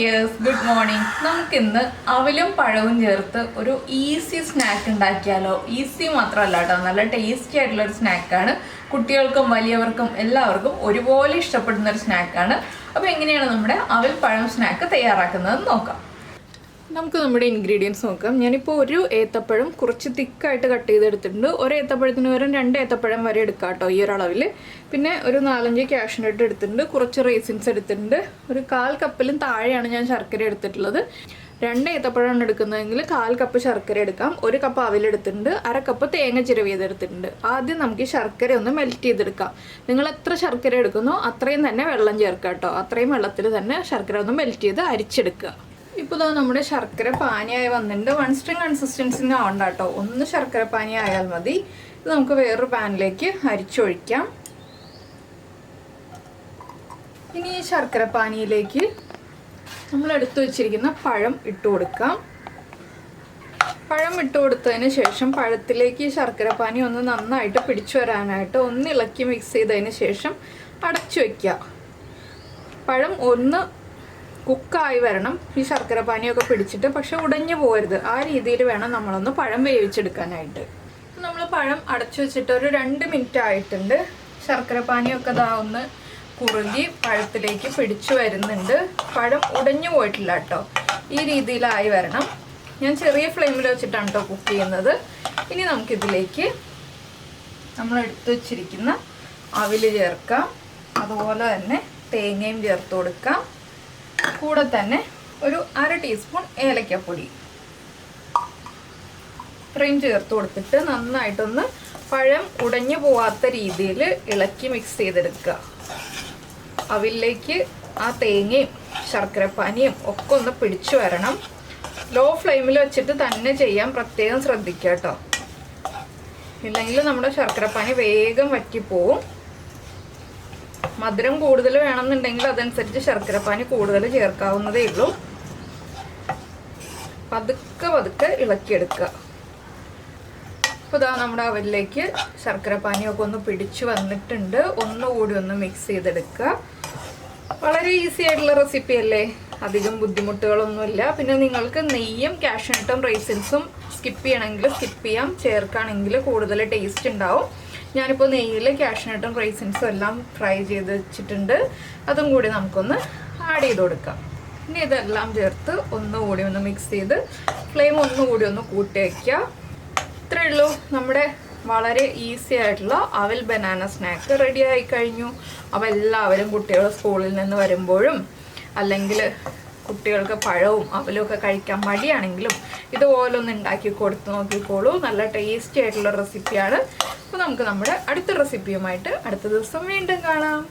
Dears, good morning. നമുക്കിന്ന് അവലും പഴവും ചേർത്ത് ഒരു ഈസി സ്നാക്ക് ഉണ്ടാക്കിയാലോ. ഈസി മാത്രമല്ല കേട്ടോ, നല്ല ടേസ്റ്റി ആയിട്ടുള്ളൊരു സ്നാക്കാണ്. കുട്ടികൾക്കും വലിയവർക്കും എല്ലാവർക്കും ഒരുപോലെ ഇഷ്ടപ്പെടുന്ന ഒരു സ്നാക്കാണ്. അപ്പോൾ എങ്ങനെയാണ് നമ്മുടെ അവൽ പഴം സ്നാക്ക് തയ്യാറാക്കുന്നത് നോക്കാം. നമുക്ക് നമ്മുടെ ഇൻഗ്രീഡിയൻസ് നോക്കാം. ഞാനിപ്പോൾ ഒരു ഏത്തപ്പഴം കുറച്ച് തിക്കായിട്ട് കട്ട് ചെയ്തെടുത്തിട്ടുണ്ട്. ഒരു ഏത്തപ്പഴത്തിന് പകരം 2 ഏത്തപ്പഴം വരെ എടുക്കാം കേട്ടോ ഈ ഒരളവിൽ. പിന്നെ ഒരു 4-5 കാഷ്നട്ട് എടുത്തിട്ടുണ്ട്, കുറച്ച് റേസിൻസ് എടുത്തിട്ടുണ്ട്. ഒരു 1/4 കപ്പിലും താഴെയാണ് ഞാൻ ശർക്കര എടുത്തിട്ടുള്ളത്. 2 ഏത്തപ്പഴമാണ് എടുക്കുന്നതെങ്കിൽ 1/4 കപ്പ് ശർക്കര എടുക്കാം. 1 കപ്പ് അവിലെടുത്തിട്ടുണ്ട്, 1/2 കപ്പ് തേങ്ങ ചിരവിയതെടുത്തിട്ടുണ്ട്. ആദ്യം നമുക്ക് ഈ ശർക്കര ഒന്ന് മെൽറ്റ് ചെയ്തെടുക്കാം. നിങ്ങൾ എത്ര ശർക്കര എടുക്കുന്നോ അത്രയും തന്നെ വെള്ളം ചേർക്കുക കേട്ടോ. അത്രയും വെള്ളത്തിൽ തന്നെ ശർക്കര ഒന്ന് മെൽറ്റ് ചെയ്ത് അരിച്ചെടുക്കുക. ഇപ്പോൾ നമ്മുടെ ശർക്കര പാനിയായി വന്നിട്ടുണ്ട്. 1 സ്ട്രിങ് കൺസിസ്റ്റൻസിന് ആവണ്ട കേട്ടോ, 1 ശർക്കര പാനി ആയാൽ മതി. ഇത് നമുക്ക് വേറൊരു പാനിലേക്ക് അരിച്ചൊഴിക്കാം. ഇനി ഈ ശർക്കര പാനിയിലേക്ക് നമ്മൾ എടുത്തു വെച്ചിരിക്കുന്ന പഴം ഇട്ട് കൊടുക്കാം. പഴം ഇട്ട് കൊടുത്തതിന് ശേഷം പഴത്തിലേക്ക് ഈ ശർക്കര പാനി ഒന്ന് നന്നായിട്ട് പിടിച്ചു വരാനായിട്ട് ഒന്ന് ഇളക്കി മിക്സ് ചെയ്തതിന് ശേഷം അടച്ചു വയ്ക്കുക. പഴം ഒന്ന് കുക്കായി വരണം, ഈ ശർക്കര പാനിയൊക്കെ പിടിച്ചിട്ട്, പക്ഷെ ഉടഞ്ഞു പോകരുത്. ആ രീതിയിൽ വേണം നമ്മളൊന്ന് പഴം വേവിച്ചെടുക്കാനായിട്ട്. നമ്മൾ പഴം അടച്ചു വെച്ചിട്ട് ഒരു 2 മിനിറ്റ് ആയിട്ടുണ്ട്. ശർക്കര പാനിയൊക്കെ ഒന്ന് കുറുകി പഴത്തിലേക്ക് പിടിച്ചു വരുന്നുണ്ട്. പഴം ഉടഞ്ഞു പോയിട്ടില്ല കേട്ടോ, ഈ രീതിയിലായി വരണം. ഞാൻ ചെറിയ ഫ്ലെയിമിൽ വെച്ചിട്ടാണ് കേട്ടോ കുക്ക് ചെയ്യുന്നത്. ഇനി നമുക്കിതിലേക്ക് നമ്മൾ എടുത്തു വച്ചിരിക്കുന്ന അവിൽ ചേർക്കാം. അതുപോലെ തന്നെ തേങ്ങയും ചേർത്ത് കൊടുക്കാം. കൂടെ തന്നെ ഒരു 1/2 ടീസ്പൂൺ ഏലക്കപ്പൊടി ഇത്രയും ചേർത്ത് കൊടുത്തിട്ട് നന്നായിട്ടൊന്ന് പഴം ഉടഞ്ഞു പോവാത്ത രീതിയിൽ ഇളക്കി മിക്സ് ചെയ്തെടുക്കുക. അവിലേക്ക് ആ തേങ്ങയും ശർക്കരപ്പാനിയും ഒക്കെ ഒന്ന് പിടിച്ചു വരണം. ലോ ഫ്ലെയിമിൽ വെച്ചിട്ട് തന്നെ ചെയ്യാൻ പ്രത്യേകം ശ്രദ്ധിക്കുക കേട്ടോ, ഇല്ലെങ്കിൽ നമ്മുടെ ശർക്കരപ്പാനി വേഗം വറ്റിപ്പോവും. മധുരം കൂടുതൽ വേണമെന്നുണ്ടെങ്കിൽ അതനുസരിച്ച് ശർക്കരപ്പാനി കൂടുതൽ ചേർക്കാവുന്നതേ ഉള്ളൂ. പതുക്കെ ഇളക്കിയെടുക്കുക. അപ്പോൾ ഇതാ നമ്മുടെ അവലിലേക്ക് ശർക്കരപ്പാനിയൊക്കെ ഒന്ന് പിടിച്ചു വന്നിട്ടുണ്ട്. ഒന്നുകൂടി ഒന്ന് മിക്സ് ചെയ്തെടുക്കുക. വളരെ ഈസി ആയിട്ടുള്ള റെസിപ്പി അല്ലേ, അധികം ബുദ്ധിമുട്ടുകളൊന്നുമില്ല. പിന്നെ നിങ്ങൾക്ക് നെയ്യും കാഷ്നട്ടും റൈസിൻസും സ്കിപ്പ് ചെയ്യണമെങ്കിൽ സ്കിപ്പ് ചെയ്യാം, ചേർക്കുകയാണെങ്കിൽ കൂടുതൽ ടേസ്റ്റ് ഉണ്ടാവും. ഞാനിപ്പോൾ നെയ്യിൽ കാഷ്നട്ടും റൈസിൻസും എല്ലാം ഫ്രൈ ചെയ്ത് വെച്ചിട്ടുണ്ട്. അതും കൂടി നമുക്കൊന്ന് ആഡ് ചെയ്ത് കൊടുക്കാം. ഇനി ഇതെല്ലാം ചേർത്ത് ഒന്നുകൂടി ഒന്ന് മിക്സ് ചെയ്ത് ഫ്ലെയിം ഒന്നുകൂടി ഒന്ന് കൂട്ടി വയ്ക്കുക. ഇത്രയേ ഉള്ളൂ, നമ്മുടെ വളരെ ഈസി ആയിട്ടുള്ള അവൽ ബനാന സ്നാക്ക് റെഡി ആയി കഴിഞ്ഞു. അപ്പോൾ എല്ലാവരും കുട്ടികൾ സ്കൂളിൽ നിന്ന് വരുമ്പോഴും അല്ലെങ്കിൽ കുട്ടികൾക്ക് പഴവും അവലും ഒക്കെ കഴിക്കാൻ മടിയാണെങ്കിലും ഇതുപോലെ ഒന്ന് ഉണ്ടാക്കി കൊടുത്ത് നോക്കിക്കോളൂ. നല്ല ടേസ്റ്റി ആയിട്ടുള്ള റെസിപ്പിയാണ്. അപ്പോൾ നമുക്ക് നമ്മുടെ അടുത്ത റെസിപ്പിയുമായിട്ട് അടുത്ത ദിവസം വീണ്ടും കാണാം.